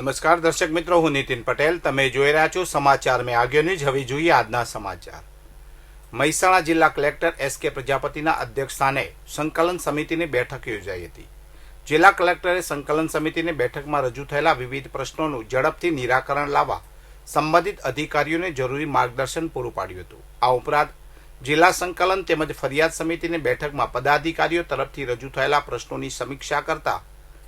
નમસ્કાર દર્શક મિત્રો, હું નીતિન પટેલ. તમે જોઈ રહ્યા છો સમાચાર મેં આગળ ન્યૂઝ. હવે જોઈએ આજના સમાચાર. મહેસાણા જિલ્લા કલેક્ટર એસ.કે. પ્રજાપતિના અધ્યક્ષસ્થાને સંકલન સમિતિની બેઠક યોજાઈ હતી. જિલ્લા કલેક્ટરે સંકલન સમિતિની બેઠકમાં રજૂ થયેલા વિવિધ પ્રશ્નોનું ઝડપથી નિરાકરણ લાવવા સંબંધિત અધિકારીઓને જરૂરી માર્ગદર્શન પૂરું પાડ્યું હતું. આ ઉપરાંત જિલ્લા સંકલન તેમજ ફરિયાદ સમિતિની બેઠકમાં પદાધિકારીઓ તરફથી રજૂ થયેલા પ્રશ્નોની સમીક્ષા કરતા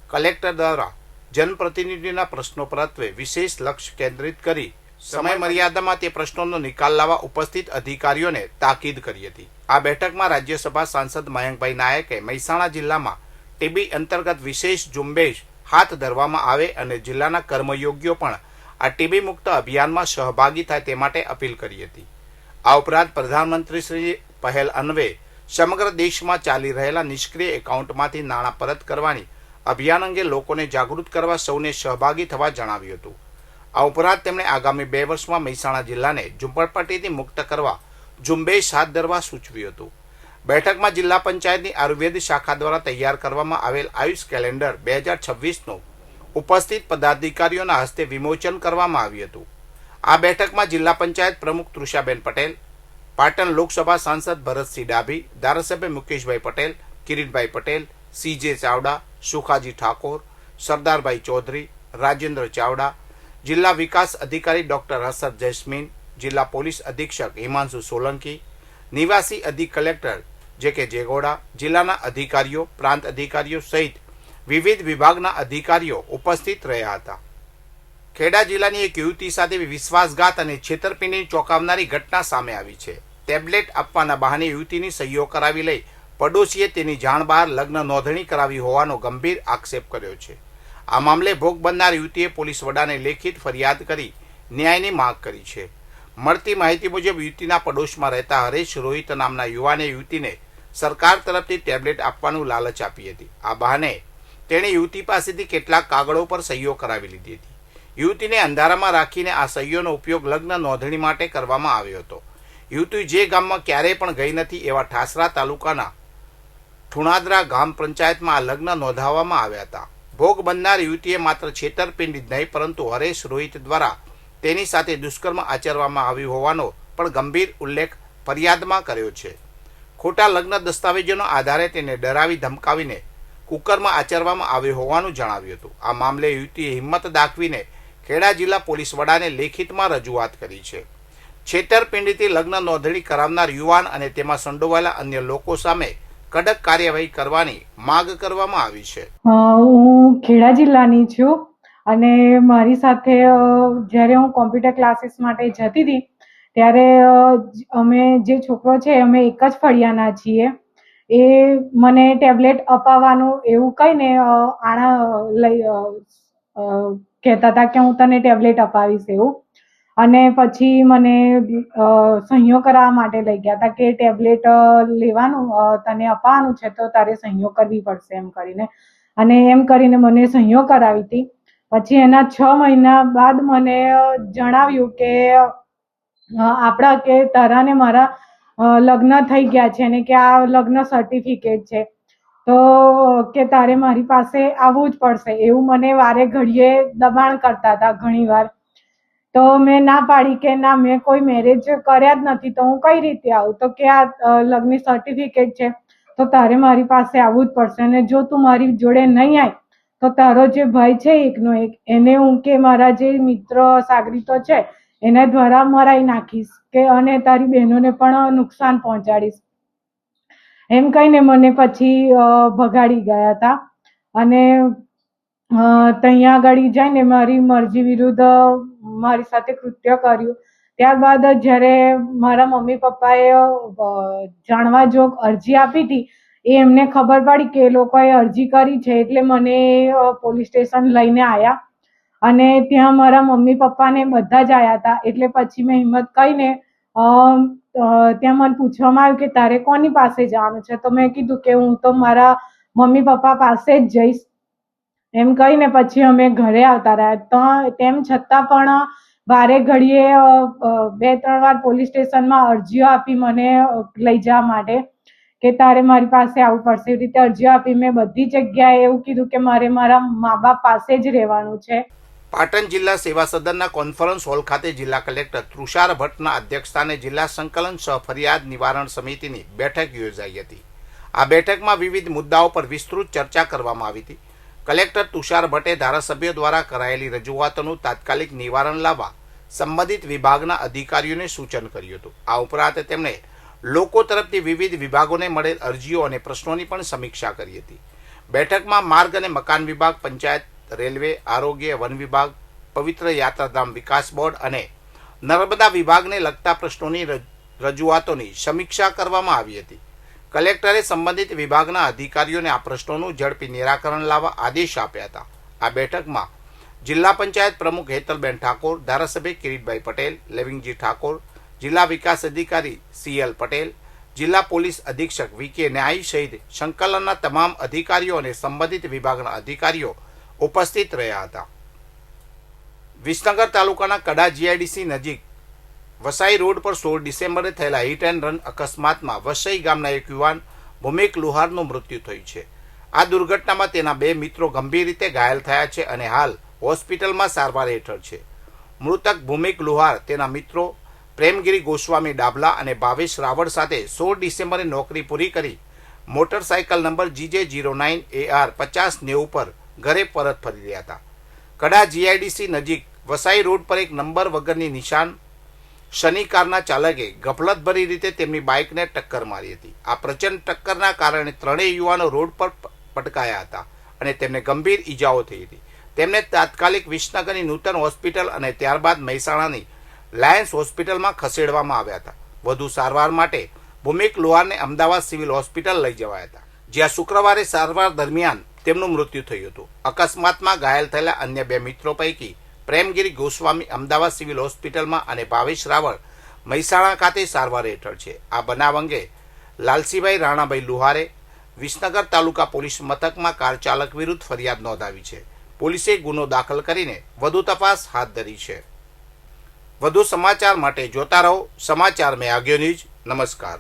કલેક્ટર દ્વારા જનપ્રતિનિધિઓના પ્રશ્નો પરત્વે વિશેષ લક્ષ્ય કેન્દ્રિત કરી સમય મર્યાદામાં તે પ્રશ્નોનો નિકાલ લાવવા ઉપસ્થિત અધિકારીઓને તાકીદ કરી હતી. આ બેઠકમાં રાજ્યસભા સાંસદ મયંકભાઈ નાયકે મહેસાણા જિલ્લામાં ટીબી અંતર્ગત વિશેષ ઝુંબેશ હાથ ધરવામાં આવે અને જિલ્લાના કર્મયોગીઓ પણ આ ટીબી મુક્ત અભિયાનમાં સહભાગી થાય તે માટે અપીલ કરી હતી. આ ઉપરાંત પ્રધાનમંત્રીશ્રી પહેલ અન્વયે સમગ્ર દેશમાં ચાલી રહેલા નિષ્ક્રિય એકાઉન્ટમાંથી નાણાં પરત કરવાની અભિયાન અંગે લોકોને જાગૃત કરવા સૌને સહભાગી થવા જણાવ્યું હતું. આ ઉપરાંત તેમણે આગામી 2 વર્ષમાં મહેસાણા જિલ્લાને ઝુંપડપટ્ટીથી મુક્ત કરવા ઝુંબેશ હાથ ધરવા સૂચવ્યું હતું. બેઠકમાં જિલ્લા પંચાયતની આયુર્વેદ શાખા દ્વારા તૈયાર કરવામાં આવેલ આયુષ કેલેન્ડર 2026નું ઉપસ્થિત પદાધિકારીઓના હસ્તે વિમોચન કરવામાં આવ્યું હતું. આ બેઠકમાં જિલ્લા પંચાયત પ્રમુખ તૃષાબેન પટેલ, પાટણ લોકસભા સાંસદ ભરતસિંહ ડાભી, ધારાસભ્ય મુકેશભાઈ પટેલ, કિરીટભાઈ પટેલ, સીજે ચાવડા, સુખાજી ઠાકોર, સરદારભાઈ ચૌધરી, રાજેન્દ્ર ચાવડા, જિલ્લા વિકાસ અધિકારી ડોક્ટર હસરત જૈસ્મીન, જિલ્લા પોલીસ અધિક્ષક હિમાંશુ સોલંકી, નિવાસી અધિક કલેક્ટર જે.કે. જેગોડા, જિલ્લાના અધિકારીઓ, પ્રાંત અધિકારીઓ સહિત વિવિધ વિભાગના અધિકારીઓ ઉપસ્થિત રહ્યા હતા. ખેડા જિલ્લાની એક યુવતી સાથે વિશ્વાસઘાત અને છેતરપિંડીની ચોંકાવનારી ઘટના સામે આવી છે. ટેબ્લેટ આપવાના બહાને યુવતીની સહીઓ કરાવી લઈ પડોશીએ તેની જાણ બહાર લગ્ન નોંધણી કરાવી હોવાનો ગંભીર આક્ષેપ કર્યો છે. આ મામલે ભોગ બનનાર યુવતીએ પોલીસ વડાને લેખિત ફરિયાદ કરી ન્યાયની માંગ કરી છે. મળતી માહિતી મુજબ યુવતીના પડોશમાં રહેતા હરેશ રોહિત નામના યુવાને યુવતીને સરકાર તરફથી ટેબ્લેટ આપવાનું લાલચ આપી હતી. આ બહાને તેણે યુવતી પાસેથી કેટલાક કાગળો પર સહીઓ કરાવી લીધી હતી. યુવતીને અંધારામાં રાખીને આ સહીઓનો ઉપયોગ લગ્ન નોંધણી માટે કરવામાં આવ્યો હતો. યુવતી જે ગામમાં ક્યારેય પણ ગઈ નથી એવા ઠાસરા તાલુકાના ઠુણાદરા ગામ પંચાયતમાં આ લગ્ન નોંધાવવામાં આવ્યા હતા. ભોગ બનનાર યુવતીએ માત્ર છેતરપિંડી જ નહીં પરંતુ હરેશ રોહિત દ્વારા તેની સાથે દુષ્કર્મ આચરવામાં આવ્યું હોવાનો પણ ગંભીર ઉલ્લેખ ફરિયાદમાં કર્યો છે. ખોટા લગ્ન દસ્તાવેજોના આધારે તેને ડરાવી ધમકાવીને કુકર્મ આચરવામાં આવ્યો હોવાનું જણાવ્યું હતું. આ મામલે યુવતીએ હિંમત દાખવીને ખેડા જિલ્લા પોલીસ વડાને લેખિતમાં રજૂઆત કરી છે. છેતરપિંડીથી લગ્ન નોંધણી કરાવનાર યુવાન અને તેમાં સંડોવાયેલા અન્ય લોકો સામે કડક કાર્યવાહી કરવાની માંગ કરવામાં આવી છે. હું ખેડા જિલ્લાની છું અને મારી સાથે જ્યારે હું કોમ્પ્યુટર ક્લાસીસ માટે જતી હતી ત્યારે અમે જે છોકરો છે અમે એક જ ફળિયાના છીએ. એ મને ટેબ્લેટ અપાવવાનું એવું કહીને આણા લઈ કહેતા હતા કે હું તને ટેબ્લેટ અપાવીશ એવું. અને પછી મને સહીઓ કરાવવા માટે લઈ ગયા હતા કે ટેબ્લેટ લેવાનું તને અપાવવાનું છે તો તારે સહીઓ કરવી પડશે એમ કરીને. અને એમ કરીને મને સહીઓ કરાવી હતી. પછી એના 6 મહિના બાદ મને જણાવ્યું કે આપણા કે તારા ને મારા લગ્ન થઈ ગયા છે ને કે આ લગ્ન સર્ટિફિકેટ છે તો કે તારે મારી પાસે આવવું જ પડશે એવું મને વારે ઘડીએ દબાણ કરતા હતા ઘણી વાર. તો મેં ના પાડી કે ના મેં કોઈ મેરેજ કર્યા જ નથી તો હું કઈ રીતે આવું. તો કે આ લગ્ન સર્ટિફિકેટ છે તો તારે મારી પાસે આવવું જ પડશે અને જો તું મારી જોડે નહીં આવ તો તારો જે ભાઈ છે એકનો એક એને હું કે મારા જે મિત્ર સાગરીતો છે એના દ્વારા મરાઈ નાખીશ કે અને તારી બહેનોને પણ નુકસાન પહોંચાડીશ એમ કહીને મને પછી ભગાડી ગયા હતા. અને ત્યાં આગળ જઈને મારી મરજી વિરુદ્ધ મારી સાથે કૃત્ય કર્યું. ત્યારબાદ જ્યારે મારા મમ્મી પપ્પાએ જાણવા જોગ અરજી આપી હતી એ એમને ખબર પડી કે એ લોકોએ અરજી કરી છે એટલે મને પોલીસ સ્ટેશન લઈને આવ્યા અને ત્યાં મારા મમ્મી પપ્પાને બધા જ આવ્યા હતા. એટલે પછી મેં હિંમત કરીને ત્યાં મને પૂછવામાં આવ્યું કે તારે કોની પાસે જવાનું છે તો મેં કીધું કે હું તો મારા મમ્મી પપ્પા પાસે જ જઈશ એમ કહીને પછી અમે ઘરે આવતા રહ્યા. તેમ છતાં પણ વારે ઘડીએ 2-3 વાર પોલીસ સ્ટેશનમાં અરજીઓ આપી મને લઈ જવા માટે કે તારે મારી પાસે આવવું પડશે. એવી રીતે અરજીઓ આપી મેં બધી જગ્યાએ એવું કીધું કે મારે મારા મા બાપ પાસે જ રહેવાનું છે. પાટણ જિલ્લા સેવા સદનના કોન્ફરન્સ હોલ ખાતે જિલ્લા કલેક્ટર તુષાર ભટ્ટના અધ્યક્ષસ્થાને જિલ્લા સંકલન સહ ફરિયાદ નિવારણ સમિતિની બેઠક યોજાઈ હતી. આ બેઠકમાં વિવિધ મુદ્દાઓ પર વિસ્તૃત ચર્ચા કરવામાં આવી હતી. કલેક્ટર તુષાર ભટ્ટે ધારાસભ્યો દ્વારા કરાયેલી રજૂઆતોનું તાત્કાલિક નિવારણ લાવવા સંબંધિત વિભાગના અધિકારીઓને સૂચન કર્યું હતું. આ ઉપરાંત તેમણે લોકો તરફથી વિવિધ વિભાગોને મળેલ અરજીઓ અને પ્રશ્નોની પણ સમીક્ષા કરી હતી. બેઠકમાં માર્ગ અને મકાન વિભાગ, પંચાયત, રેલવે, આરોગ્ય, વન વિભાગ, પવિત્ર યાત્રાધામ વિકાસ બોર્ડ અને નર્મદા વિભાગને લગતા પ્રશ્નોની રજૂઆતોની સમીક્ષા કરવામાં આવી હતી. કલેક્ટરે સંબંધિત વિભાગના અધિકારીઓને આ પ્રશ્નોનું ઝડપી નિરાકરણ લાવવા આદેશ આપ્યા હતા. આ બેઠકમાં જિલ્લા પંચાયત પ્રમુખ હેતલબેન ઠાકોર, ધારાસભ્ય કિરીટભાઈ પટેલ, લેવિંગજી ઠાકોર, જિલ્લા વિકાસ અધિકારી CL પટેલ, જિલ્લા પોલીસ અધિક્ષક VK ન્યાયી સહિત સંકલનના તમામ અધિકારીઓ અને સંબંધિત વિભાગના અધિકારીઓ ઉપસ્થિત રહ્યા હતા. વિસનગર તાલુકાના કડા GIDC નજીક વસાઈ રોડ પર 16 ડિસેમ્બરે થયેલા હિટ એન્ડ રન અકસ્માતમાં વસઈ ગામના એક યુવાન ભૂમિક લુહારનું મૃત્યુ થયું છે. આ દુર્ઘટનામાં તેના 2 મિત્રો ગંભીર રીતે ઘાયલ થયા છે અને હાલ હોસ્પિટલમાં સારવાર હેઠળ છે. મૃતક ભૂમિક લુહાર તેના મિત્રો પ્રેમગીરી ગોસ્વામી ડાભલા અને ભાવેશ રાવળ સાથે 16 ડિસેમ્બરે નોકરી પૂરી કરી મોટરસાયકલ નંબર GJ09 AR 5090 પર ઘરે પરત ફરી રહ્યા હતા. કડા GIDC નજીક વસાઈ રોડ પર એક નંબર વગરની નિશાન શનિ કારના ચાલકે ગફલતભરી રીતે તેમની બાઇકને ટક્કર મારી હતી. આ પ્રચંડ ટક્કરના કારણે ત્રણેય યુવાનો રોડ પર પટકાયા હતા અને તેમને ગંભીર ઈજાઓ થઈ હતી. તેમને તાત્કાલિક વિસનગરની નૂતન હોસ્પિટલ અને ત્યારબાદ મહેસાણાની લાયન્સ હોસ્પિટલમાં ખસેડવામાં આવ્યા હતા. વધુ સારવાર માટે ભૂમિક લુહારને અમદાવાદ સિવિલ હોસ્પિટલ લઈ જવાયા હતા, જ્યાં શુક્રવારે સારવાર દરમિયાન તેમનું મૃત્યુ થયું હતું. અકસ્માતમાં ઘાયલ થયેલા અન્ય 2 મિત્રો પૈકી પ્રેમગીરી ગોસ્વામી અમદાવાદ સિવિલ હોસ્પિટલમાં અને ભાવેશ રાવળ મહેસાણા ખાતે સારવાર હેઠળ છે. આ બનાવ અંગે લાલસીભાઈ રાણાભાઈ લુહારે વિસનગર તાલુકા પોલીસ મથકમાં કાર ચાલક વિરુદ્ધ ફરિયાદ નોંધાવી છે. પોલીસે ગુનો દાખલ કરીને વધુ તપાસ હાથ ધરી છે. વધુ સમાચાર માટે જોતા રહો સમાચાર મેં આગળ ન્યૂઝ. નમસ્કાર.